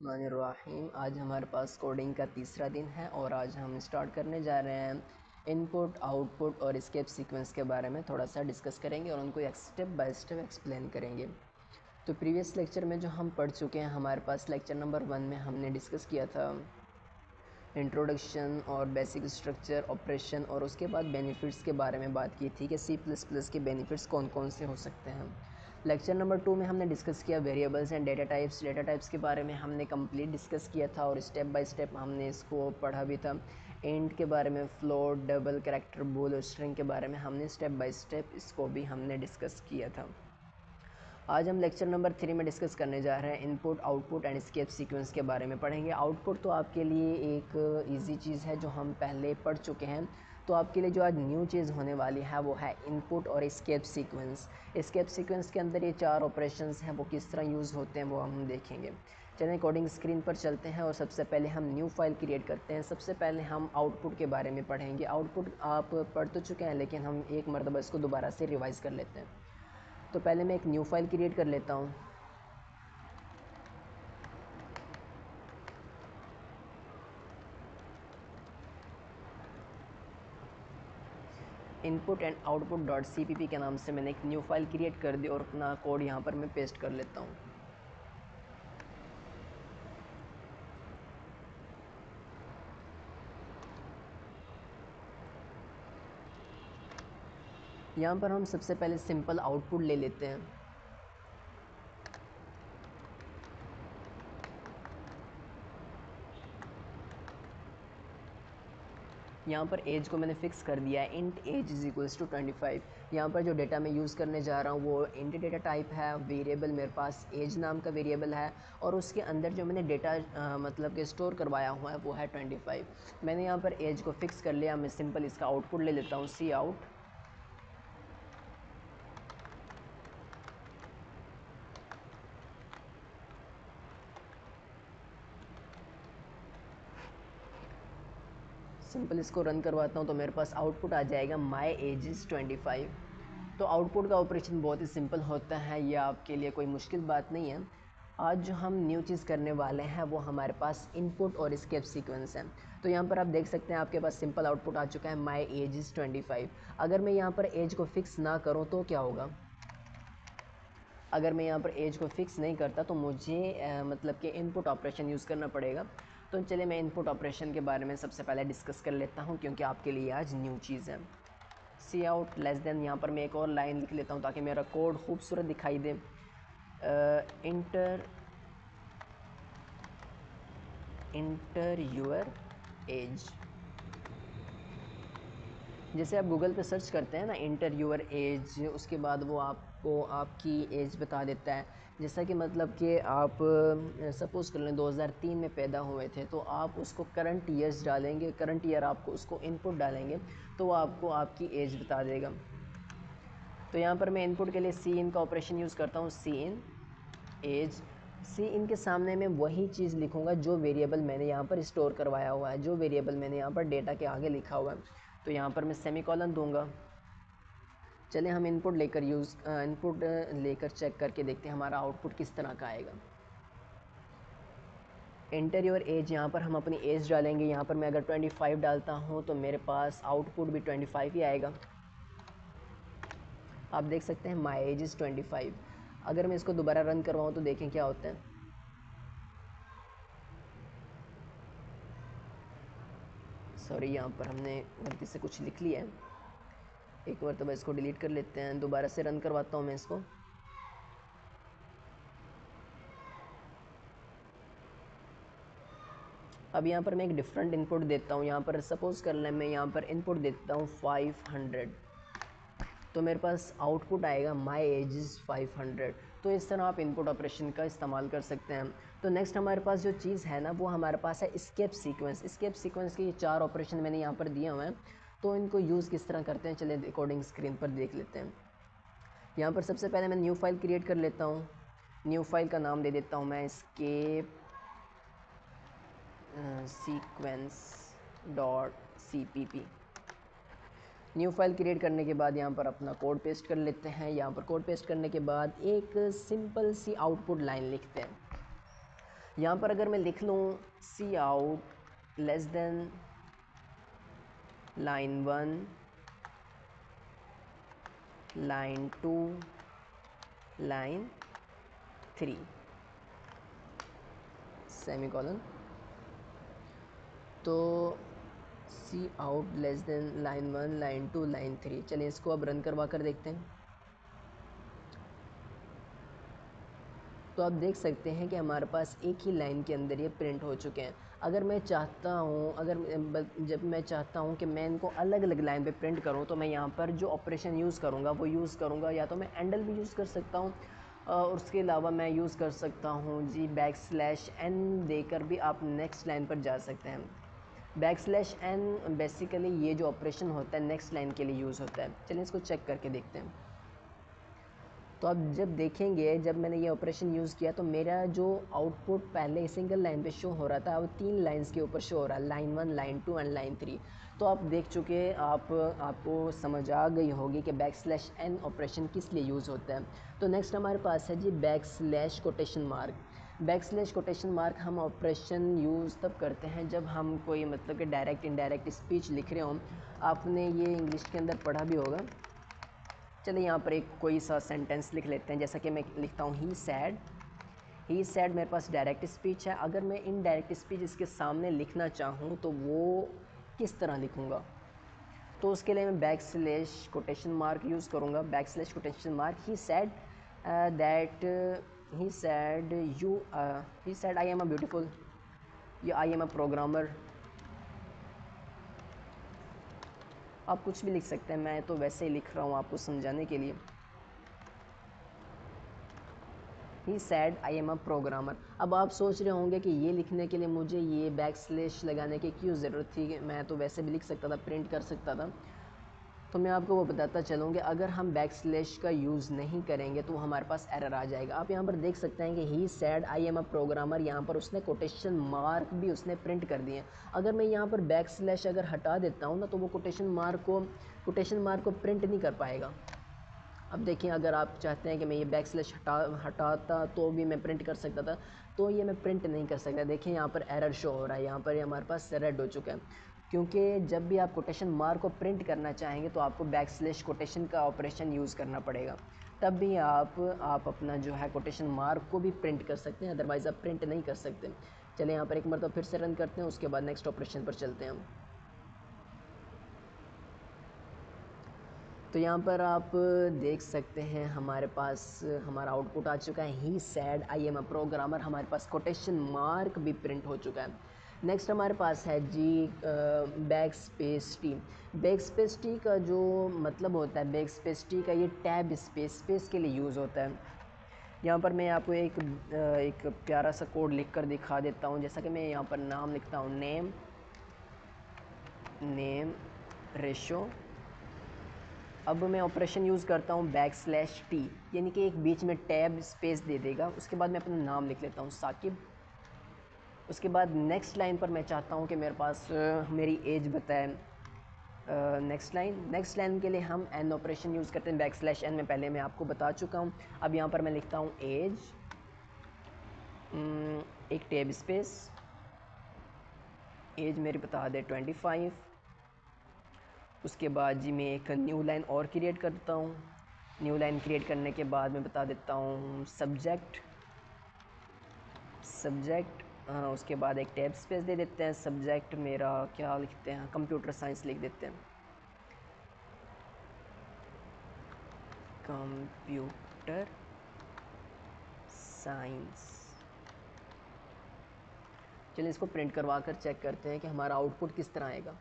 बिस्मिल्लाहिर्रहमानिर्रहीम। आज हमारे पास कोडिंग का तीसरा दिन है और आज हम स्टार्ट करने जा रहे हैं इनपुट, आउटपुट और एस्केप सीक्वेंस के बारे में थोड़ा सा डिस्कस करेंगे और उनको एक स्टेप बाय स्टेप एक्सप्लेन करेंगे। तो प्रीवियस लेक्चर में जो हम पढ़ चुके हैं, हमारे पास लेक्चर नंबर 1 में हमने डिस्कस किया था इंट्रोडक्शन और बेसिक स्ट्रक्चर ऑपरेशन, और उसके बाद बेनिफिट्स के बारे में बात की थी कि C++ के बेनिफिट्स कौन कौन से हो सकते हैं। लेक्चर नंबर 2 में हमने डिस्कस किया वेरिएबल्स एंड डेटा टाइप्स के बारे में हमने कंप्लीट डिस्कस किया था और स्टेप बाय स्टेप हमने इसको पढ़ा भी था। इंट के बारे में, फ्लोट, डबल, कैरेक्टर, बूल और स्ट्रिंग के बारे में हमने स्टेप बाय स्टेप इसको भी हमने डिस्कस किया था। आज हम लेक्चर नंबर 3 में डिस्कस करने जा रहे हैं input, output and escape sequence के बारे में पढ़ेंगे। आउटपुट तो आपके लिए एक इजी चीज़ है जो हम पहले पढ़ चुके हैं। तो आपके लिए जो आज न्यू चीज़ होने वाली है वो है इनपुट और एस्केप सीक्वेंस। एस्केप सीक्वेंस के अंदर ये 4 ऑपरेशंस हैं, वो किस तरह यूज़ होते हैं वो हम देखेंगे। चलें कोडिंग स्क्रीन पर चलते हैं और सबसे पहले हम न्यू फाइल क्रिएट करते हैं। सबसे पहले हम आउटपुट के बारे में पढ़ेंगे। आउटपुट आप पढ़ तो चुके हैं, लेकिन हम एक मरतबा इसको दोबारा से रिवाइज़ कर लेते हैं। तो पहले मैं एक न्यू फाइल क्रिएट कर लेता हूँ। Input and output dot CPP के नाम से मैंने एक न्यू फाइल क्रिएट कर दी और अपना कोड यहाँ पर मैं पेस्ट कर लेता हूँ। यहाँ पर हम सबसे पहले सिंपल आउटपुट ले लेते हैं। यहाँ पर एज को मैंने फ़िक्स कर दिया है, int age is equals to 25। यहाँ पर जो डेटा मैं यूज़ करने जा रहा हूँ वो इंट डेटा टाइप है। वेरिएबल मेरे पास एज नाम का वेरिएबल है और उसके अंदर जो मैंने डेटा मतलब कि स्टोर करवाया हुआ है वो है 25। मैंने यहाँ पर एज को फ़िक्स कर लिया। मैं सिंपल इसका आउटपुट ले लेता हूँ, सी आउट। सिंपल इसको रन करवाता हूँ तो मेरे पास आउटपुट आ जाएगा माई एज इज़ 25। तो आउटपुट का ऑपरेशन बहुत ही सिंपल होता है, यह आपके लिए कोई मुश्किल बात नहीं है। आज जो हम न्यू चीज़ करने वाले हैं वो हमारे पास इनपुट और एस्केप सीक्वेंस है। तो यहाँ पर आप देख सकते हैं आपके पास सिंपल आउटपुट आ चुका है, माई एज इज़ 25। अगर मैं यहाँ पर एज को फिक्स ना करूँ तो क्या होगा? अगर मैं यहाँ पर एज को फिक्स नहीं करता तो मुझे मतलब कि इनपुट ऑपरेशन यूज़ करना पड़ेगा। तो चलिए मैं इनपुट ऑपरेशन के बारे में सबसे पहले डिस्कस कर लेता हूँ, क्योंकि आपके लिए आज न्यू चीज़ है। सी आउट लेस देन, यहाँ पर मैं एक और लाइन लिख लेता हूँ ताकि मेरा कोड खूबसूरत दिखाई दे। Inter your age. जैसे आप गूगल पे सर्च करते हैं ना इंटर योर एज, उसके बाद वो आपको आपकी एज बता देता है। जैसा कि मतलब कि आप सपोज़ कर लें 2003 में पैदा हुए थे, तो आप उसको करंट ईयर्स डालेंगे, करंट ईयर आपको उसको इनपुट डालेंगे तो वो आपको आपकी एज बता देगा। तो यहाँ पर मैं इनपुट के लिए सी इन का ऑपरेशन यूज़ करता हूँ, सी इन एज। सी इन के सामने मैं वही चीज़ लिखूँगा जो वेरिएबल मैंने यहाँ पर स्टोर करवाया हुआ है, जो वेरिएबल मैंने यहाँ पर डेटा के आगे लिखा हुआ है। तो यहाँ पर मैं सेमीकोलन दूंगा। चलिए हम इनपुट लेकर चेक करके देखते हैं हमारा आउटपुट किस तरह का आएगा। एंटर योर एज, यहाँ पर हम अपनी एज डालेंगे। यहाँ पर मैं अगर 25 डालता हूँ तो मेरे पास आउटपुट भी 25 ही आएगा। आप देख सकते हैं माई एज इज़ 25। अगर मैं इसको दोबारा रन करवाऊँ तो देखें क्या होता है। सॉरी, यहाँ पर हमने गलती से कुछ लिख लिया है। एक बार तो इसको डिलीट कर लेते हैं, दोबारा से रन करवाता हूँ मैं इसको। अब यहाँ पर मैं एक डिफरेंट इनपुट देता हूँ। यहाँ पर सपोज़ कर लें मैं यहाँ पर इनपुट देता हूँ 500, तो मेरे पास आउटपुट आएगा माई एज इज़ 500। तो इस तरह आप इनपुट ऑपरेशन का इस्तेमाल कर सकते हैं। तो नेक्स्ट हमारे पास जो चीज़ है ना वो हमारे पास है एस्केप सीक्वेंस। एस्केप सीक्वेंस के ये 4 ऑपरेशन मैंने यहाँ पर दिए हुए हैं, तो इनको यूज़ किस तरह करते हैं चलिए रिकॉर्डिंग स्क्रीन पर देख लेते हैं। यहाँ पर सबसे पहले मैं न्यू फाइल क्रिएट कर लेता हूँ। न्यू फाइल का नाम दे देता हूँ मैं escape sequence dot CPP। New file create करने के बाद यहाँ पर अपना कोड पेस्ट कर लेते हैं। यहाँ पर कोड पेस्ट करने के बाद एक सिंपल सी आउटपुट लाइन लिखते हैं। यहाँ पर अगर मैं लिख लूँ C out less than line 1 line 2 line 3 semicolon, तो C out less than line 1 line 2 line 3। चलिए इसको अब रन करवा कर देखते हैं। तो आप देख सकते हैं कि हमारे पास एक ही लाइन के अंदर ये प्रिंट हो चुके हैं। अगर मैं चाहता हूँ जब मैं चाहता हूँ कि मैं इनको अलग अलग लाइन पे प्रिंट करूँ, तो मैं यहाँ पर जो ऑपरेशन यूज़ करूँगा वो यूज़ करूँगा, या तो मैं एंडल भी यूज़ कर सकता हूँ और उसके अलावा मैं यूज़ कर सकता हूँ जी \n देकर भी आप नेक्स्ट लाइन पर जा सकते हैं। \n बेसिकली ये जो ऑपरेशन होता है नेक्स्ट लाइन के लिए यूज़ होता है। चलिए इसको चेक करके देखते हैं। तो आप जब देखेंगे, जब मैंने ये ऑपरेशन यूज़ किया तो मेरा जो आउटपुट पहले सिंगल लाइन पे शो हो रहा था वो 3 लाइंस के ऊपर शो हो रहा है, लाइन 1 लाइन 2 एंड लाइन 3। तो आप देख चुके, आपको समझ आ गई होगी कि \n ऑपरेशन किस लिए यूज़ होता है। तो नेक्स्ट हमारे पास है जी \कोटेशन मार्क। कोटेशन मार्क हम ऑपरेशन यूज़ तब करते हैं जब हम कोई मतलब कि डायरेक्ट इनडायरेक्ट स्पीच लिख रहे हों। आपने ये इंग्लिश के अंदर पढ़ा भी होगा। चलिए यहाँ पर एक कोई सा सेंटेंस लिख लेते हैं, जैसा कि मैं लिखता हूँ ही सैड मेरे पास डायरेक्ट स्पीच है। अगर मैं इनडायरेक्ट स्पीच इसके सामने लिखना चाहूँ तो वो किस तरह लिखूँगा, तो उसके लिए मैं \कोटेशन मार्क यूज़ करूँगा। \Quotation mark he said I am a beautiful, या आई एम अ प्रोग्रामर। आप कुछ भी लिख सकते हैं, मैं तो वैसे ही लिख रहा हूँ आपको समझाने के लिए। He said I am a programmer. अब आप सोच रहे होंगे कि ये लिखने के लिए मुझे ये लगाने की क्यों ज़रूरत थी, मैं तो वैसे भी लिख सकता था, प्रिंट कर सकता था। तो मैं आपको वो बताता चलूँ कि अगर हम का यूज़ नहीं करेंगे तो हमारे पास एरर आ जाएगा। आप यहाँ पर देख सकते हैं कि he said I am a programmer, यहाँ पर उसने कोटेशन मार्क भी उसने प्रिंट कर दिए। अगर मैं यहाँ पर अगर हटा देता हूँ ना, तो वो कोटेशन मार्क को प्रिंट नहीं कर पाएगा। अब देखिए, अगर आप चाहते हैं कि मैं ये हटाता तो भी मैं प्रिंट कर सकता था, तो ये मैं प्रिंट नहीं कर सकता। देखिए यहाँ पर एरर शो हो रहा है, यहाँ पर हमारे पास रेड हो चुका है, क्योंकि जब भी आप कोटेशन मार्क को प्रिंट करना चाहेंगे तो आपको कोटेशन का ऑपरेशन यूज़ करना पड़ेगा, तब भी आप अपना जो है कोटेशन मार्क को भी प्रिंट कर सकते हैं, अदरवाइज़ आप प्रिंट नहीं कर सकते। चलिए यहाँ पर एक मरतबा फिर से रन करते हैं, उसके बाद नेक्स्ट ऑपरेशन पर चलते हैं हम। तो यहाँ पर आप देख सकते हैं हमारे पास हमारा आउटपुट आ चुका है, he said I am a programmer. हमारे पास कोटेशन मार्क भी प्रिंट हो चुका है। नेक्स्ट हमारे पास है जी बैकस्पेस टी का जो मतलब होता है, बैकस्पेस टी का ये टैब स्पेस के लिए यूज़ होता है। यहाँ पर मैं आपको एक प्यारा सा कोड लिख कर दिखा देता हूँ। जैसा कि मैं यहाँ पर नाम लिखता हूँ, नेम रेशो। अब मैं ऑपरेशन यूज़ करता हूँ \t, यानी कि एक बीच में टैब स्पेस दे देगा। उसके बाद मैं अपना नाम लिख लेता हूँ साकिब। उसके बाद नेक्स्ट लाइन पर मैं चाहता हूँ कि मेरे पास मेरी एज बताए। नेक्स्ट लाइन के लिए हम n ऑपरेशन यूज़ करते हैं \n में, पहले मैं आपको बता चुका हूँ। अब यहाँ पर मैं लिखता हूँ एज, एक टैब स्पेस, एज मेरी बता दे 25। उसके बाद जी मैं एक न्यू लाइन और क्रिएट करता हूँ। न्यू लाइन क्रिएट करने के बाद मैं बता देता हूँ सब्जेक्ट। उसके बाद एक टैब स्पेस दे देते हैं। सब्जेक्ट मेरा क्या लिखते हैं, कंप्यूटर साइंस लिख देते हैं, कंप्यूटर साइंस। चलिए इसको प्रिंट करवा कर चेक करते हैं कि हमारा आउटपुट किस तरह आएगा।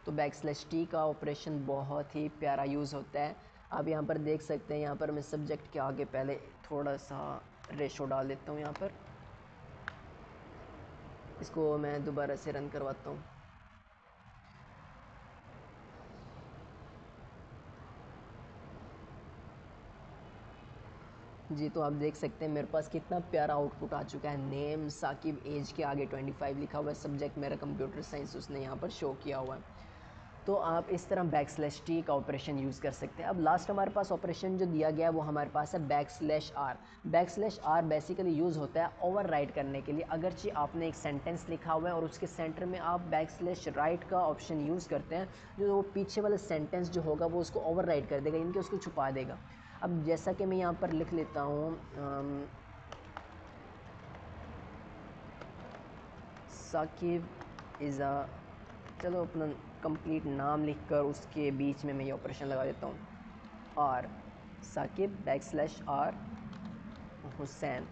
तो \t का ऑपरेशन बहुत ही प्यारा यूज़ होता है। आप यहाँ पर देख सकते हैं, यहाँ पर मैं सब्जेक्ट के आगे पहले थोड़ा सा रेशो डाल देता हूँ। यहाँ पर इसको मैं दोबारा से रन करवाता हूँ। जी, तो आप देख सकते हैं मेरे पास कितना प्यारा आउटपुट आ चुका है। नेम साकिब, एज के आगे 25 लिखा हुआ है, सब्जेक्ट मेरा कंप्यूटर साइंस उसने यहाँ पर शो किया हुआ है। तो आप इस तरह बैकस्लैश टी का ऑपरेशन यूज़ कर सकते हैं। अब लास्ट हमारे पास ऑपरेशन जो दिया गया है वो हमारे पास है backslash R. Backslash R basically use होता है ओवरराइट करने के लिए। अगरचे आपने एक सेंटेंस लिखा हुआ है और उसके सेंटर में आप बैकस्लैश राइट का ऑप्शन यूज़ करते हैं, जो वो पीछे वाला सेंटेंस जो होगा वो उसको ओवरराइट कर देगा, यानी कि उसको छुपा देगा। अब जैसा कि मैं यहाँ पर लिख लेता हूँ साकिब इज़ा, चलो अपना कंप्लीट नाम लिखकर उसके बीच में मैं ये ऑपरेशन लगा देता हूँ, R Saqib backslash R Hussain.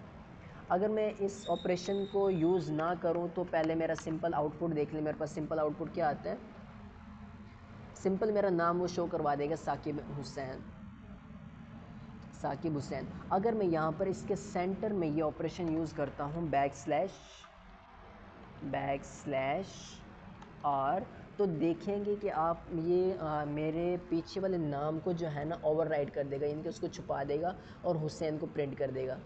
अगर मैं इस ऑपरेशन को यूज़ ना करूँ तो पहले मेरा सिंपल आउटपुट देख लें। मेरे पास सिंपल आउटपुट क्या आता है, सिंपल मेरा नाम वो शो करवा देगा साकिब हुसैन, साकिब हुसैन। अगर मैं यहाँ पर इसके सेंटर में ये ऑपरेशन यूज़ करता हूँ बैकस्लैश आर, तो देखेंगे कि आप ये मेरे पीछे वाले नाम को जो है ना ओवरराइट कर देगा, यानी कि उसको छुपा देगा और हुसैन को प्रिंट कर देगा।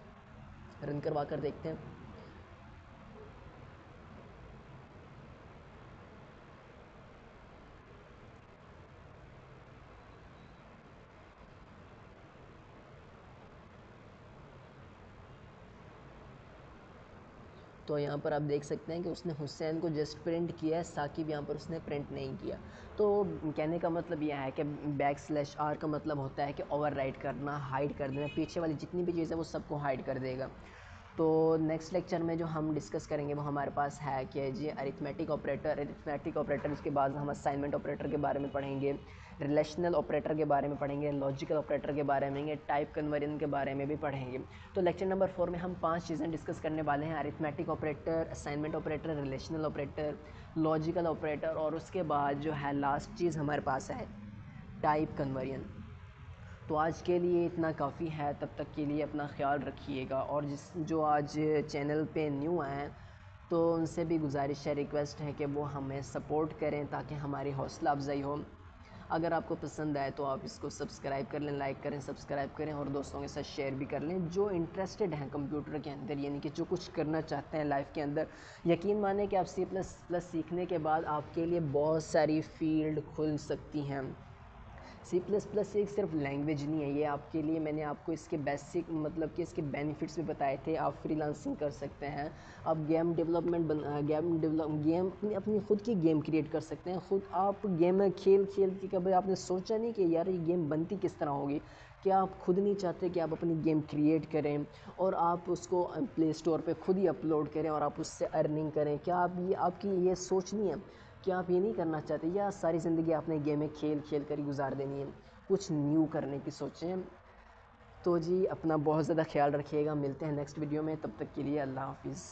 रन करवा कर देखते हैं। तो यहाँ पर आप देख सकते हैं कि उसने हुसैन को जस्ट प्रिंट किया है, साकिब यहाँ पर उसने प्रिंट नहीं किया। तो कहने का मतलब यह है कि बैकस्लैश आर का मतलब होता है कि ओवरराइट करना, हाइड कर देना, पीछे वाली जितनी भी चीज़ें वो सबको हाइड कर देगा। तो नेक्स्ट लेक्चर में जो हम डिस्कस करेंगे वो हमारे पास है कि जी अरिथमेटिक ऑपरेटर, उसके बाद हम असाइनमेंट ऑपरेटर के बारे में पढ़ेंगे, रिलेशनल ऑपरेटर के बारे में पढ़ेंगे, लॉजिकल ऑपरेटर के बारे में, टाइप कन्वर्जन के बारे में भी पढ़ेंगे। तो लेक्चर नंबर 4 में हम 5 चीज़ें डिस्कस करने वाले हैं, arithmetic operator, assignment operator, relational operator, logical operator, और उसके बाद जो है लास्ट चीज़ हमारे पास है टाइप कन्वर्जन। तो आज के लिए इतना काफ़ी है, तब तक के लिए अपना ख्याल रखिएगा। और जो आज चैनल पे न्यू आए हैं तो उनसे भी गुजारिश है, रिक्वेस्ट है कि वो हमें सपोर्ट करें ताकि हमारी हौसला अफजाई हो। अगर आपको पसंद आए तो आप इसको सब्सक्राइब कर लें, लाइक करें, सब्सक्राइब करें और दोस्तों के साथ शेयर भी कर लें जो इंटरेस्टेड हैं कंप्यूटर के अंदर, यानी कि जो कुछ करना चाहते हैं लाइफ के अंदर। यकीन माने कि आप C++ सीखने के बाद आपके लिए बहुत सारी फील्ड खुल सकती हैं। C++ एक सिर्फ लैंग्वेज नहीं है, ये आपके लिए, मैंने आपको इसके बेसिक मतलब कि इसके बेनिफिट्स भी बताए थे। आप फ्रीलांसिंग कर सकते हैं, आप गेम अपनी ख़ुद की गेम क्रिएट कर सकते हैं। ख़ुद आप गेम में खेल के कभी आपने सोचा नहीं कि यार ये गेम बनती किस तरह होगी? क्या आप खुद नहीं चाहते कि आप अपनी गेम क्रिएट करें और आप उसको प्ले स्टोर पे खुद ही अपलोड करें और आप उससे अर्निंग करें? क्या आप ये आपकी ये सोच नहीं है कि आप ये नहीं करना चाहते, या सारी ज़िंदगी आपने गेमें खेल कर ही गुजार देनी है? कुछ न्यू करने की सोचें। तो जी अपना बहुत ज़्यादा ख्याल रखिएगा, मिलते हैं नेक्स्ट वीडियो में, तब तक के लिए अल्लाह हाफिज़।